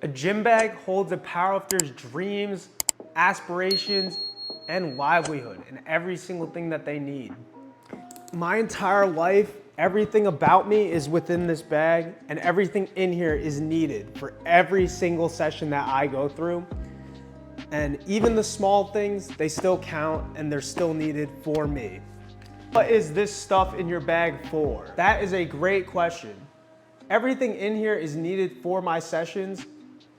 A gym bag holds a powerlifter's dreams, aspirations, and livelihood, and every single thing that they need. My entire life, everything about me is within this bag, and everything in here is needed for every single session that I go through. And even the small things, they still count and they're still needed for me. What is this stuff in your bag for? That is a great question. Everything in here is needed for my sessions,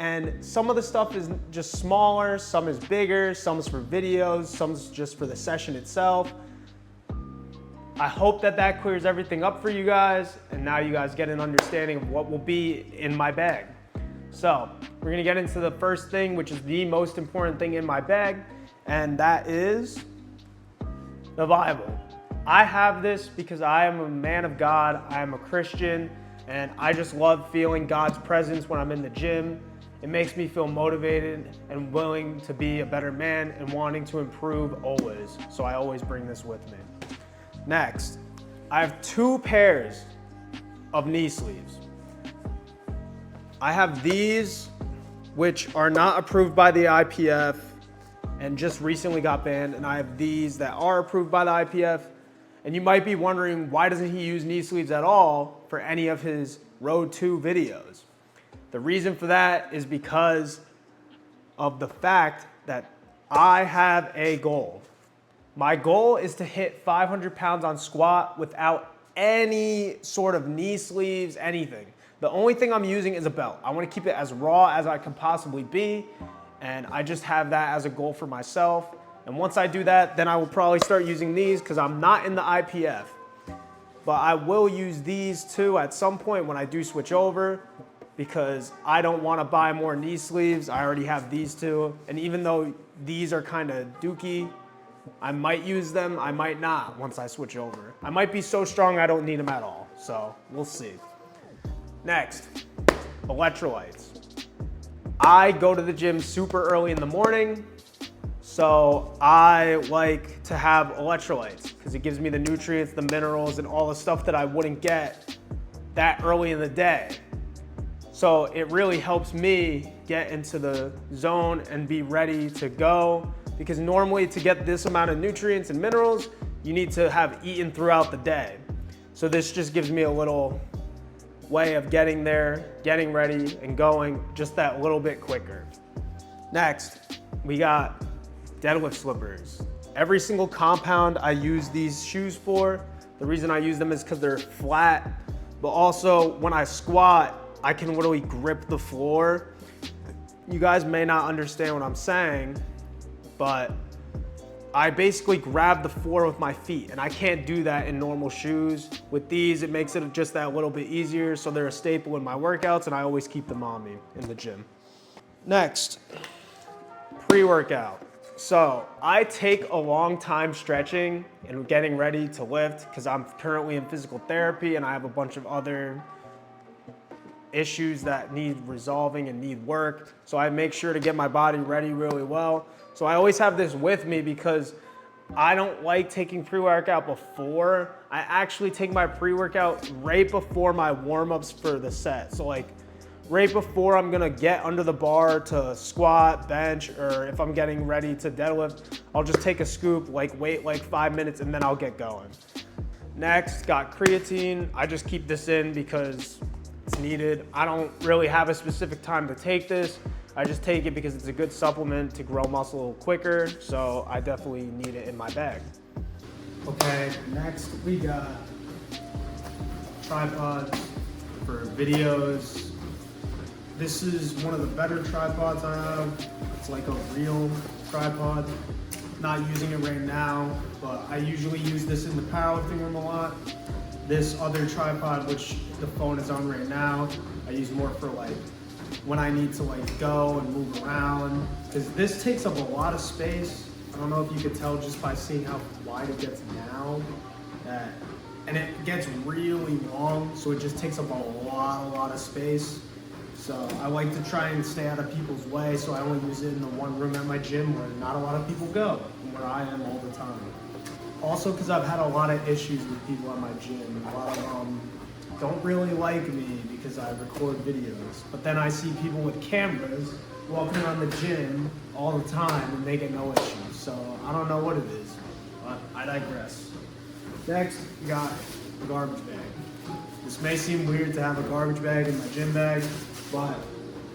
and some of the stuff is just smaller, some is bigger, some is for videos, some is just for the session itself. I hope that that clears everything up for you guys, and now you guys get an understanding of what will be in my bag. So we're gonna get into the first thing, which is the most important thing in my bag, and that is the Bible. I have this because I am a man of God, I am a Christian, and I just love feeling God's presence when I'm in the gym. It makes me feel motivated and willing to be a better man and wanting to improve always. So I always bring this with me. Next, I have 2 pairs of knee sleeves. I have these, which are not approved by the IPF and just recently got banned, and I have these that are approved by the IPF. And you might be wondering, why doesn't he use knee sleeves at all for any of his Road 2 videos? The reason for that is because of the fact that I have a goal. My goal is to hit 500 pounds on squat without any sort of knee sleeves, anything. The only thing I'm using is a belt. I want to keep it as raw as I can possibly be, and I just have that as a goal for myself. And once I do that, then I will probably start using these because I'm not in the IPF. But I will use these too at some point when I do switch over, because I don't want to buy more knee sleeves. I already have these 2. And even though these are kind of dookie, I might use them, I might not once I switch over. I might be so strong I don't need them at all. So we'll see. Next, electrolytes. I go to the gym super early in the morning, so I like to have electrolytes because it gives me the nutrients, the minerals, and all the stuff that I wouldn't get that early in the day. So it really helps me get into the zone and be ready to go, because normally to get this amount of nutrients and minerals, you need to have eaten throughout the day. So this just gives me a little way of getting there, getting ready, and going just that little bit quicker. Next, we got deadlift slippers. Every single compound I use these shoes for. The reason I use them is because they're flat, but also when I squat, I can literally grip the floor. You guys may not understand what I'm saying, but I basically grab the floor with my feet, and I can't do that in normal shoes. With these, it makes it just that little bit easier, so they're a staple in my workouts, and I always keep them on me in the gym. Next, pre-workout. So I take a long time stretching and getting ready to lift because I'm currently in physical therapy and I have a bunch of other issues that need resolving and need work. So I make sure to get my body ready really well. So I always have this with me because I don't like taking pre-workout before. I actually take my pre-workout right before my warm-ups for the set. So like right before I'm gonna get under the bar to squat, bench, or if I'm getting ready to deadlift, I'll just take a scoop, like wait like 5 minutes, and then I'll get going. Next, got creatine. I just keep this in because it's needed. I don't really have a specific time to take this. I just take it because it's a good supplement to grow muscle quicker, so I definitely need it in my bag. Okay, next we got tripods for videos. This is one of the better tripods I have. It's like a real tripod. Not using it right now, but I usually use this in the powerlifting room a lot. This other tripod, which the phone is on right now, I use more for like when I need to like go and move around, because this takes up a lot of space. I don't know if you could tell just by seeing how wide it gets now, and it gets really long, so it just takes up a lot of space. So I like to try and stay out of people's way, so I only use it in the one room at my gym where not a lot of people go, and where I am all the time. Also because I've had a lot of issues with people at my gym. A lot of them don't really like me because I record videos. But then I see people with cameras walking around the gym all the time and they get no issues. So I don't know what it is, but I digress. Next, we got a garbage bag. This may seem weird to have a garbage bag in my gym bag, but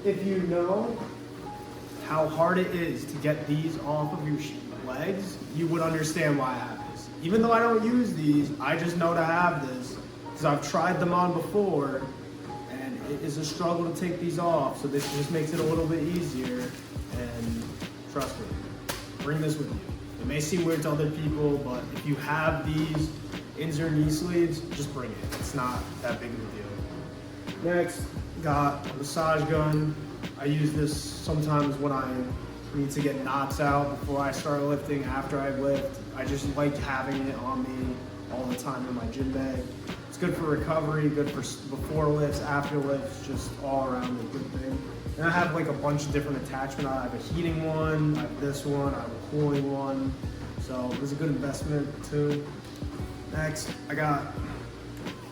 if you know how hard it is to get these off of your legs, you would understand why I have this. Even though I don't use these, I just know to have this because I've tried them on before and it is a struggle to take these off. So this just makes it a little bit easier, and trust me, bring this with you. It may seem weird to other people, but if you have these ins or knee sleeves, just bring it. It's not that big of a deal. Next, got a massage gun. I use this sometimes when I need to get knots out before I start lifting, after I lift. I just like having it on me all the time in my gym bag. It's good for recovery, good for before lifts, after lifts, just all around a good thing. And I have like a bunch of different attachments. I have a heating one, I have this one, I have a cooling one. So it was a good investment too. Next, I got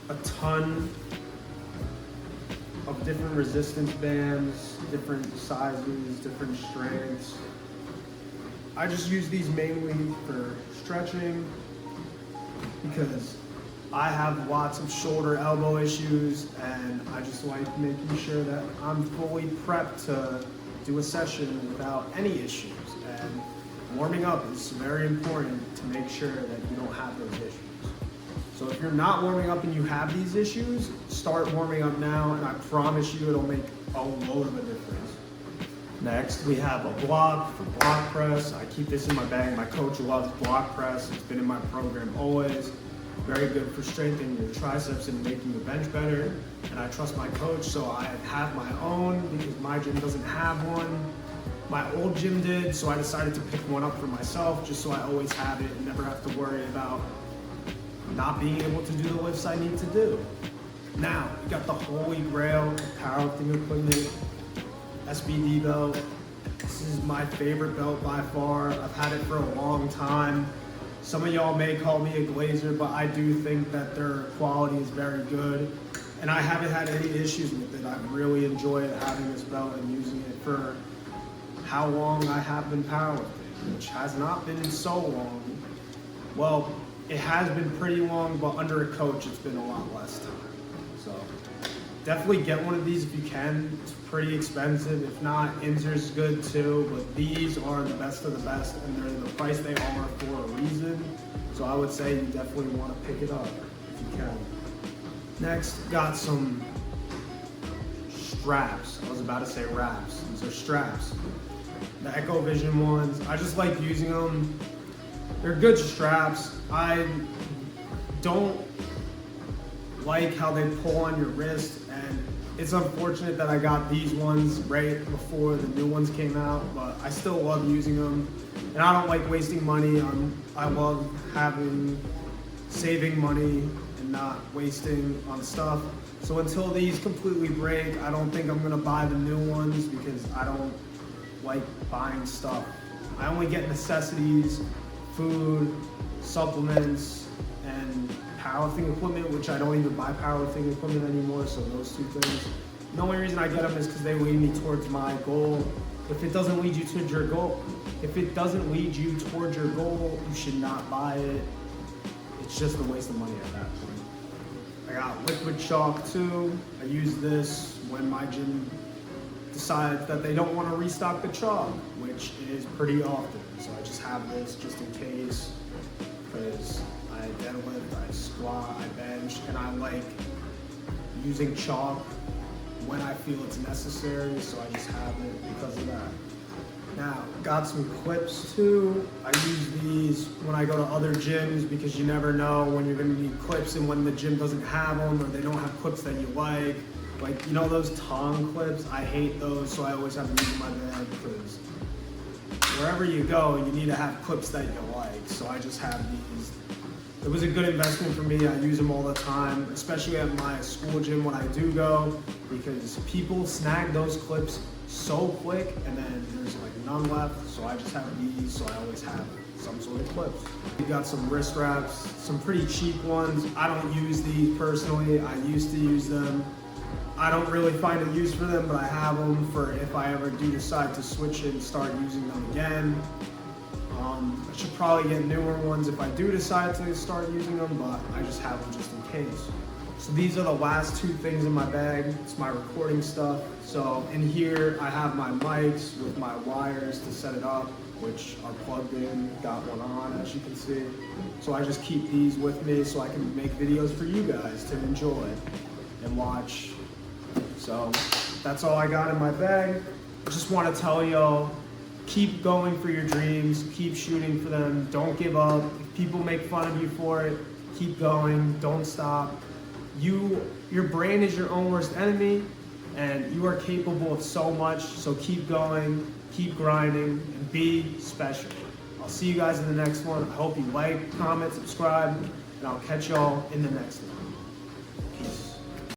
a ton of different resistance bands, different sizes, different strengths. I just use these mainly for stretching because I have lots of shoulder, elbow issues, and I just like making sure that I'm fully prepped to do a session without any issues. And warming up is very important to make sure that you don't have those issues. So if you're not warming up and you have these issues, start warming up now, and I promise you it'll make a load of a difference. Next, we have a block for block press. I keep this in my bag. My coach loves block press. It's been in my program always. Very good for strengthening your triceps and making your bench better. And I trust my coach, so I have my own because my gym doesn't have one. My old gym did, so I decided to pick one up for myself just so I always have it and never have to worry about not being able to do the lifts I need to do. Now, we got the holy grail of powerlifting equipment, SBD belt. This is my favorite belt by far. I've had it for a long time. Some of y'all may call me a glazer, but I do think that their quality is very good. And I haven't had any issues with it. I've really enjoyed having this belt and using it for how long I have been powerlifting, which has not been so long. Well, it has been pretty long, but under a coach, it's been a lot less time. So definitely get one of these if you can. It's pretty expensive. If not, Inser's good too, but these are the best of the best, and they're the price they are for a reason. So I would say you definitely want to pick it up if you can. Next, got some straps. I was about to say wraps. These are straps. The Echo Vision ones. I just like using them. They're good straps. I don't like how they pull on your wrist, and it's unfortunate that I got these ones right before the new ones came out, but I still love using them. And I don't like wasting money I love saving money and not wasting on stuff. So until these completely break, I don't think I'm gonna buy the new ones because I don't like buying stuff. I only get necessities, food, supplements, and powerlifting equipment, which I don't even buy powerlifting equipment anymore, so those two things. The only reason I get them is because they lead me towards my goal. If it doesn't lead you towards your goal, you should not buy it. It's just a waste of money at that point. I got liquid chalk too. I use this when my gym decides that they don't want to restock the chalk, which is pretty often. So I just have this just in case, because I deadlift, I squat, I bench, and I like using chalk when I feel it's necessary, so I just have it because of that. Now, got some clips too. I use these when I go to other gyms because you never know when you're gonna need clips and when the gym doesn't have them or they don't have clips that you like. Like, you know those tongue clips? I hate those, so I always have these in my bag because wherever you go, you need to have clips that you like. So I just have these. It was a good investment for me. I use them all the time, especially at my school gym when I do go, because people snag those clips so quick and then there's like none left. So I just have these, so I always have some sort of clips. We got some wrist wraps, some pretty cheap ones. I don't use these personally. I used to use them. I don't really find a use for them, but I have them for if I ever do decide to switch it and start using them again. I should probably get newer ones if I do decide to start using them, but I just have them just in case. So these are the last two things in my bag. It's my recording stuff. So in here, I have my mics with my wires to set it up, which are plugged in, got one on, as you can see. So I just keep these with me so I can make videos for you guys to enjoy and watch. So that's all I got in my bag. I just want to tell y'all, keep going for your dreams, keep shooting for them, don't give up. If people make fun of you for it, keep going, don't stop. Your brain is your own worst enemy, and you are capable of so much, so keep going, keep grinding, and be special. I'll see you guys in the next one. I hope you like, comment, subscribe, and I'll catch y'all in the next one.